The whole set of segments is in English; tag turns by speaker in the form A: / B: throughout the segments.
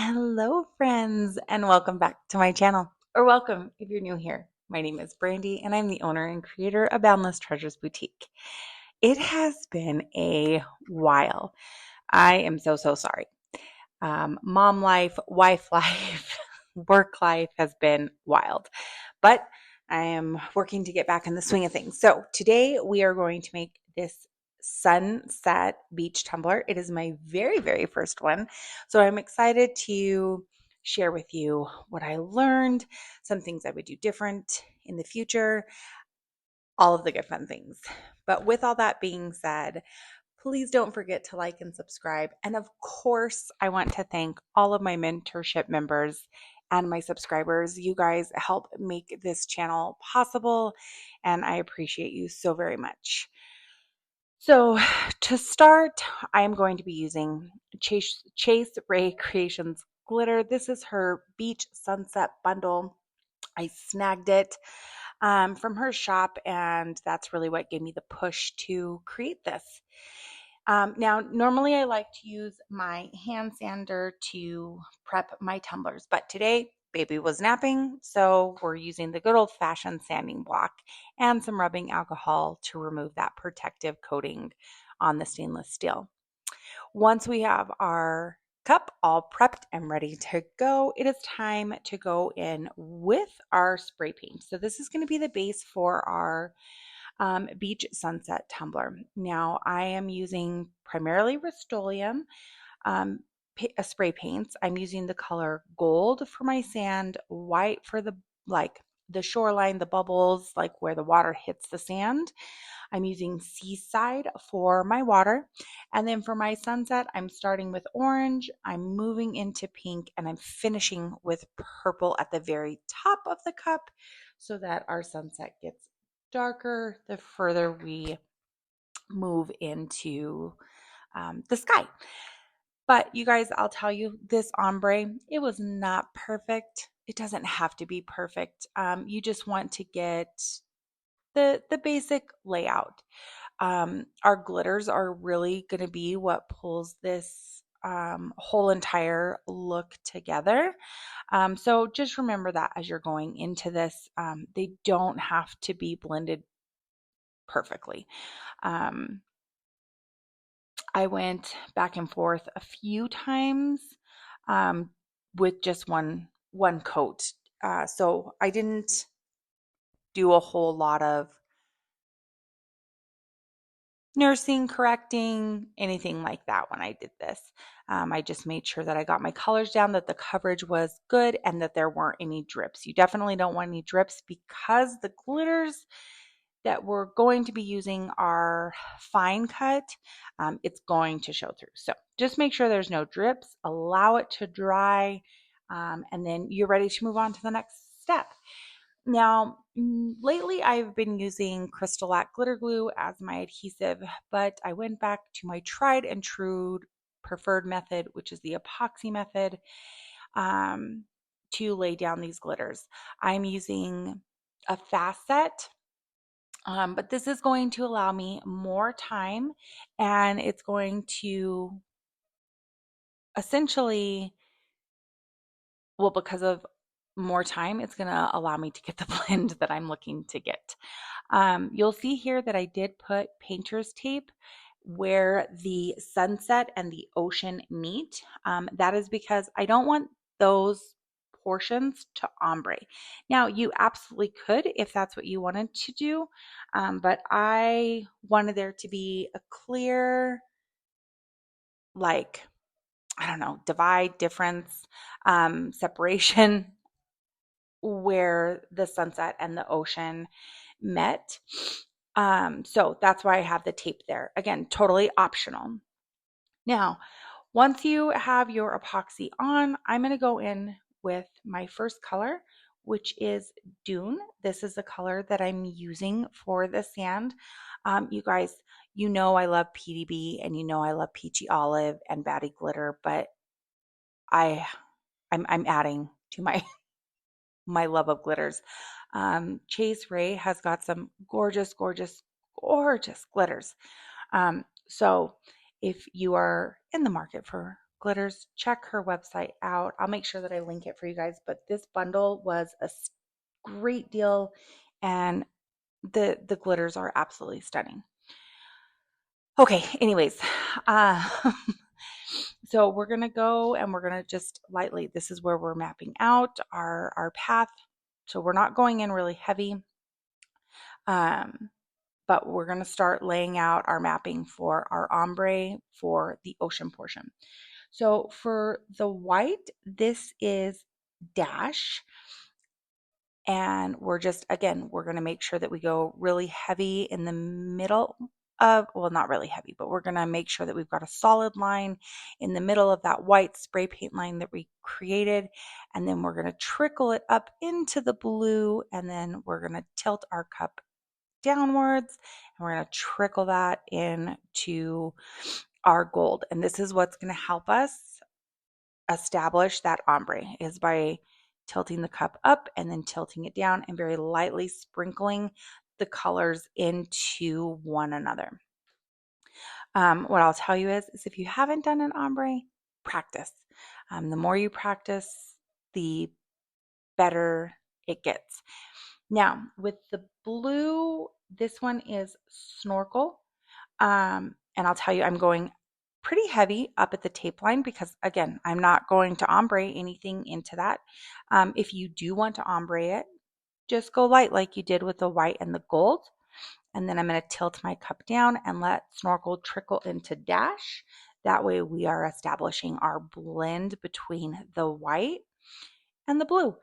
A: Hello, friends, and welcome back to my channel. Or welcome if you're new here. My name is Brandy, and I'm the owner and creator of Boundless Treasures Boutique. It has been a while. I am so sorry. Mom life, wife life, work life has been wild, but I am working to get back in the swing of things. So today we are going to make this sunset beach tumbler. It is my very first one. So I'm excited to share with you what I learned, some things I would do different in the future, all of the good fun things. But with all that being said, please don't forget to like and subscribe. And of course, I want to thank all of my mentorship members and my subscribers. You guys help make this channel possible, and I appreciate you so very much. So to start, I am going to be using Chase Ray Creations glitter. This is her beach sunset bundle. I snagged it from her shop, and that's really what gave me the push to create this. Now, normally I like to use my hand sander to prep my tumblers, but today baby was napping, so we're using the good old fashioned sanding block and some rubbing alcohol to remove that protective coating on the stainless steel. Once we have our cup all prepped and ready to go, it is time to go in with our spray paint. So this is going to be the base for our beach sunset tumbler. Now I am using primarily Restolium spray paints. I'm using the color gold for my sand, white for the shoreline, the bubbles, like where the water hits the sand. I'm using Seaside for my water. And then for my sunset, I'm starting with orange, I'm moving into pink, and I'm finishing with purple at the very top of the cup so that our sunset gets darker the further we move into the sky. But you guys, I'll tell you, this ombre, it was not perfect. It doesn't have to be perfect. You just want to get the basic layout. Our glitters are really going to be what pulls this whole entire look together. So just remember that as you're going into this, they don't have to be blended perfectly. I went back and forth a few times with just one coat. So I didn't do a whole lot of nursing, correcting, anything like that when I did this. I just made sure that I got my colors down, that the coverage was good, and that there weren't any drips. You definitely don't want any drips because the glitters that we're going to be using are fine cut. It's going to show through. So just make sure there's no drips, allow it to dry, and then you're ready to move on to the next step. Now, lately I've been using Crystal glitter glue as my adhesive, but I went back to my tried and true preferred method, which is the epoxy method, to lay down these glitters. I'm using a fast set, but this is going to allow me more time, and it's going to essentially, well, because of more time, it's going to allow me to get the blend that I'm looking to get. You'll see here that I did put painter's tape where the sunset and the ocean meet. That is because I don't want those portions to ombre. Now, you absolutely could if that's what you wanted to do, but I wanted there to be a clear, like, I don't know, divide, difference, separation where the sunset and the ocean met. So that's why I have the tape there. Again, totally optional. Now, once you have your epoxy on, I'm going to go in with my first color, which is Dune. This is the color that I'm using for the sand. You guys, you know I love PDB and you know I love Peachy Olive and Batty Glitter, but I'm adding to my my love of glitters. Chase Ray has got some gorgeous glitters. So if you are in the market for glitters, check her website out. I'll make sure that I link it for you guys, but this bundle was a great deal, and the glitters are absolutely stunning. Okay, anyways, uh, so we're gonna go and we're gonna just lightly, this is where we're mapping out our path. So we're not going in really heavy, but we're gonna start laying out our mapping for our ombre for the ocean portion. So for the white, this is Dash. And we're just, again, we're going to make sure that we go really heavy in the middle of, well, not really heavy, but we're going to make sure that we've got a solid line in the middle of that white spray paint line that we created. And then we're going to trickle it up into the blue. And then we're going to tilt our cup downwards. And we're going to trickle that into our gold. And this is what's going to help us establish that ombre, is by tilting the cup up and then tilting it down and very lightly sprinkling the colors into one another. What I'll tell you is if you haven't done an ombre, practice. The more you practice, the better it gets. Now, with the blue, this one is Snorkel. And I'll tell you, I'm going pretty heavy up at the tape line because, again, I'm not going to ombre anything into that. If you do want to ombre it, just go light like you did with the white and the gold. And then I'm going to tilt my cup down and let Snorkel trickle into Dash. That way we are establishing our blend between the white and the blue.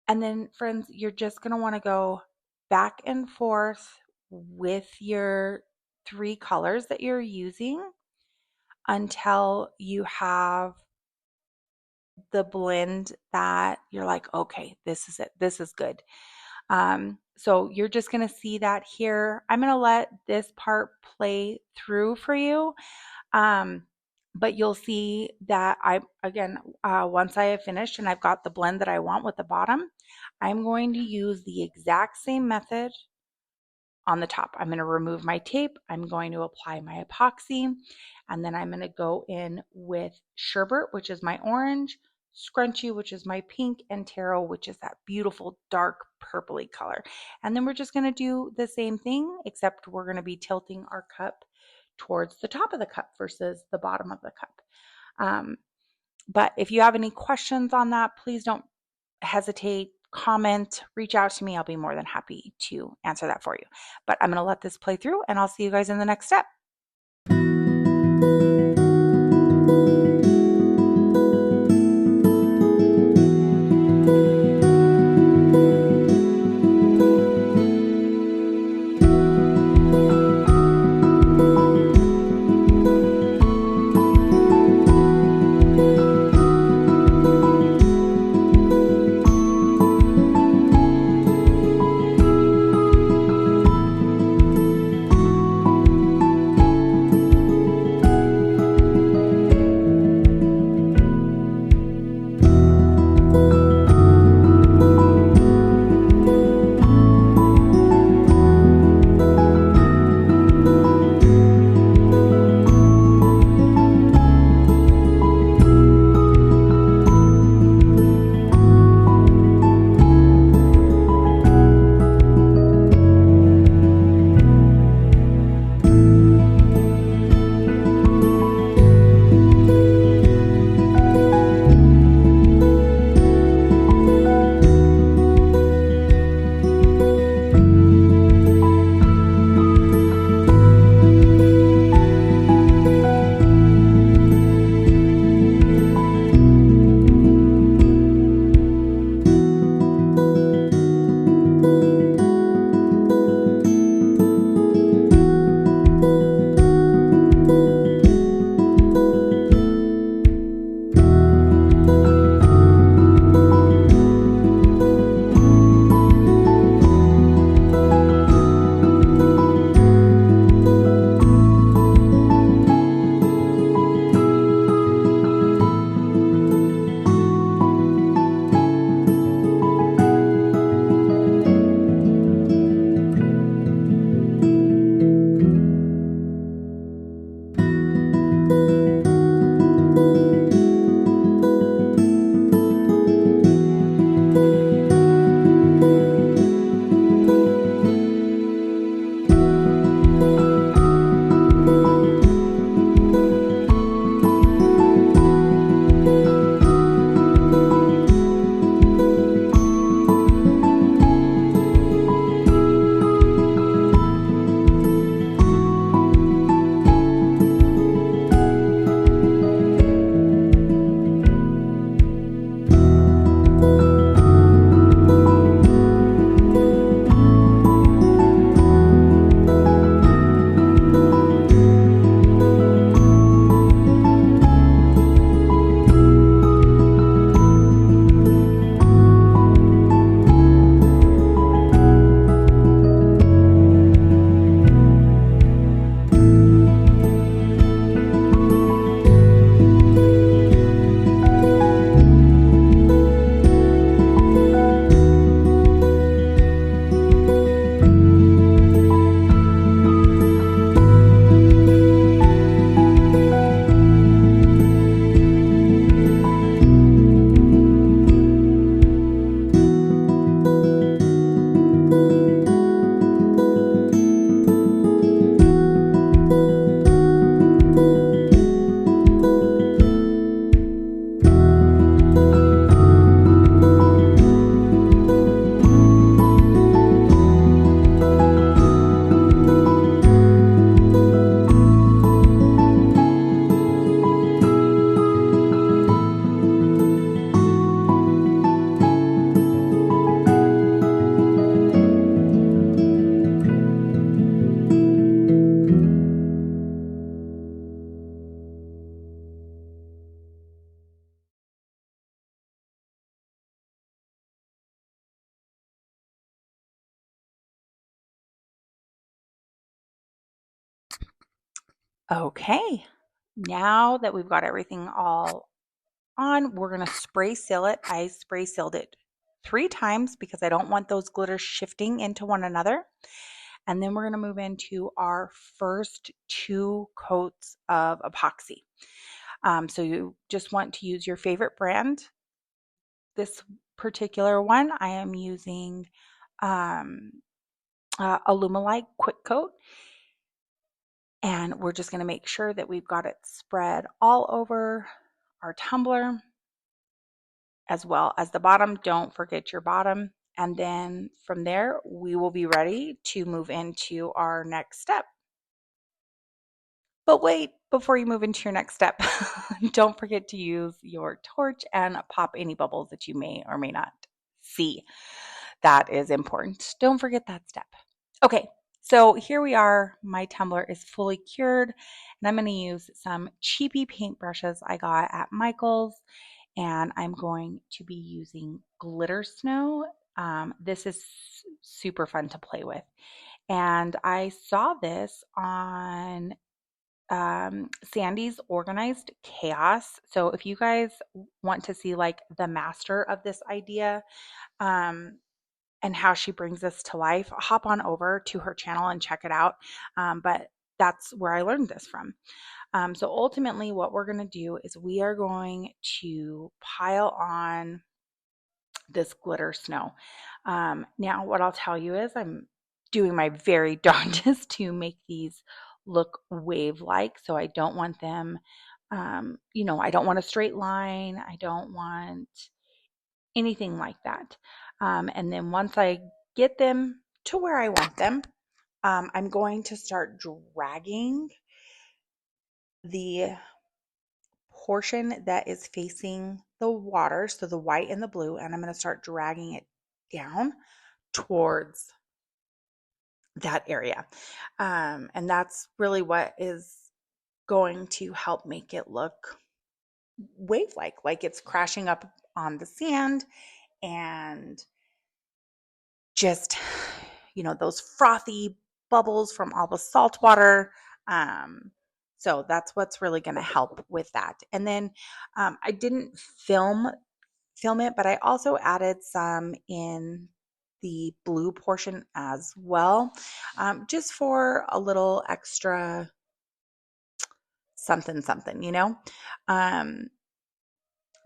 A: And then, friends, you're just going to want to go back and forth with your 3 colors that you're using until you have the blend that you're like, okay, this is it. This is good. So you're just going to see that here. I'm going to let this part play through for you. But you'll see that once I have finished and I've got the blend that I want with the bottom, I'm going to use the exact same method on the top. I'm going to remove my tape. I'm going to apply my epoxy, and then I'm going to go in with Sherbet, which is my orange, Scrunchy, which is my pink, and Taro, which is that beautiful dark purpley color. And then we're just going to do the same thing, except we're going to be tilting our cup towards the top of the cup versus the bottom of the cup. But if you have any questions on that, please don't hesitate. Comment, reach out to me. I'll be more than happy to answer that for you. But I'm going to let this play through, and I'll see you guys in the next step. Okay, now that we've got everything all on, we're going to spray seal it. I spray sealed it 3 times because I don't want those glitters shifting into one another. And then we're going to move into our first 2 coats of epoxy. So you just want to use your favorite brand. This particular one, I am using um, Alumilite Quick Coat. And we're just going to make sure that we've got it spread all over our tumbler as well as the bottom. Don't forget your bottom. And then from there, we will be ready to move into our next step. But wait, before you move into your next step, don't forget to use your torch and pop any bubbles that you may or may not see. That is important. Don't forget that step. Okay, so here we are. My tumbler is fully cured, and I'm going to use some cheapy paintbrushes I got at Michael's, and I'm going to be using glitter snow. This is super fun to play with, and I saw this on Sandy's Organized Chaos. So if you guys want to see like the master of this idea, and how she brings this to life, hop on over to her channel and check it out. But that's where I learned this from. So ultimately, what we're going to do is we are going to pile on this glitter snow. Now, what I'll tell you is I'm doing my very darndest to make these look wave-like. So I don't want them, I don't want a straight line. I don't want anything like that. And then once I get them to where I want them, I'm going to start dragging the portion that is facing the water, so the white and the blue, and I'm going to start dragging it down towards that area. And that's really what is going to help make it look wave-like it's crashing up on the sand and just, those frothy bubbles from all the salt water. So that's what's really going to help with that. And then I didn't film it, but I also added some in the blue portion as well, just for a little extra something.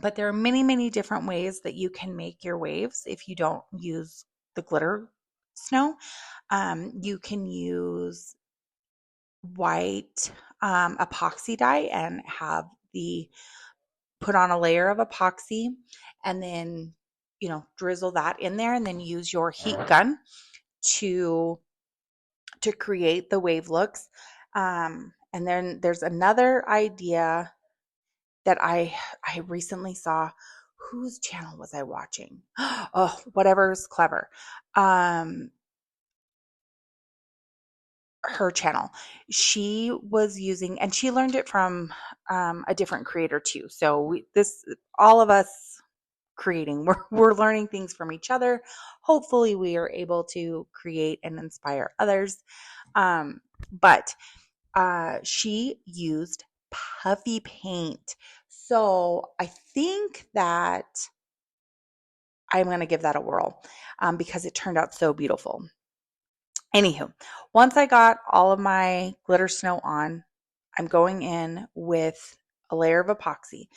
A: But there are many, many different ways that you can make your waves if you don't use the glitter snow. You can use white epoxy dye and have put on a layer of epoxy and then, drizzle that in there and then use your heat gun to create the wave looks. And then there's another idea that I recently saw. Whose channel was I watching? Oh, whatever's clever. Her channel. She was using, and she learned it from a different creator too. So all of us creating, we're learning things from each other. Hopefully, we are able to create and inspire others. But she used puffy paint. So I think that I'm going to give that a whirl because it turned out so beautiful. Anywho, once I got all of my glitter snow on, I'm going in with a layer of epoxy.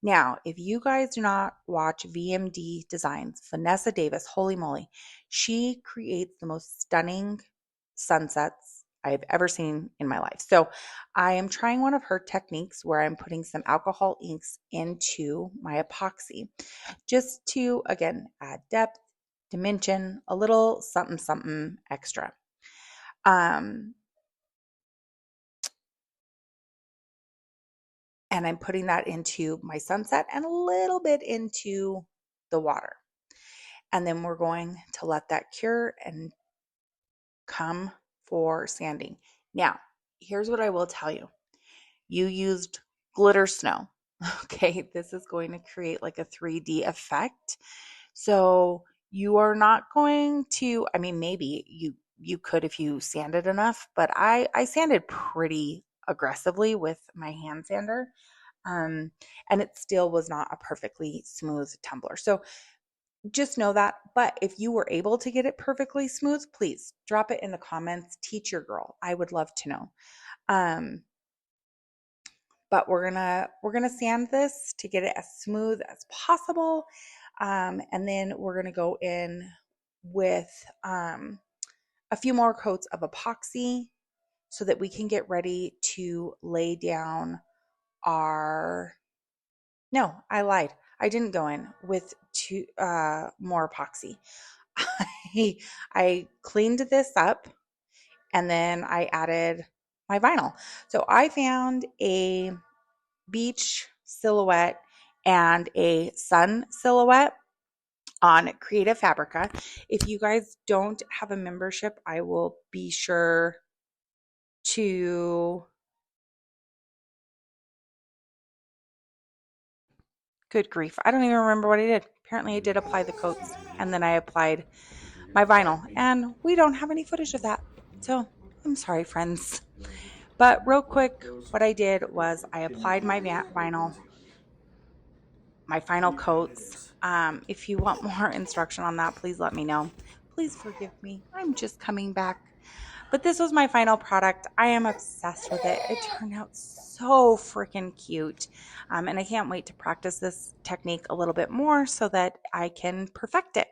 A: Now, if you guys do not watch VMD Designs, Vanessa Davis, holy moly, she creates the most stunning sunsets I've ever seen in my life. So I am trying one of her techniques where I'm putting some alcohol inks into my epoxy just to, again, add depth, dimension, a little something extra. And I'm putting that into my sunset and a little bit into the water. And then we're going to let that cure and come for sanding. Now, here's what I will tell you. You used glitter snow. Okay, this is going to create like a 3D effect. So you are not going to, maybe you could if you sanded enough, but I sanded pretty aggressively with my hand sander. And it still was not a perfectly smooth tumbler. So just know that. But if you were able to get it perfectly smooth, please drop it in the comments. Teach your girl. I would love to know. But we're gonna sand this to get it as smooth as possible. And then we're gonna go in with a few more coats of epoxy so that we can get ready to lay down our, no, I lied. I didn't go in with more epoxy. I cleaned this up and then I added my vinyl. So I found a beach silhouette and a sun silhouette on Creative Fabrica. If you guys don't have a membership, I will be sure to, good grief, I don't even remember what I did. Apparently I did apply the coats and then I applied my vinyl, and we don't have any footage of that. So I'm sorry, friends. But real quick, what I did was I applied my vinyl, my final coats. If you want more instruction on that, please let me know. Please forgive me. I'm just coming back. But this was my final product. I am obsessed with it. It turned out so freaking cute. And I can't wait to practice this technique a little bit more so that I can perfect it.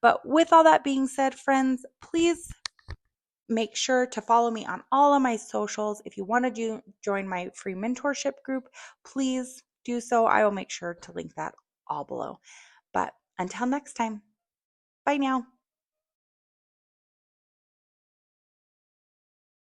A: But with all that being said, friends, please make sure to follow me on all of my socials. If you want to join my free mentorship group, please do so. I will make sure to link that all below. But until next time, bye now.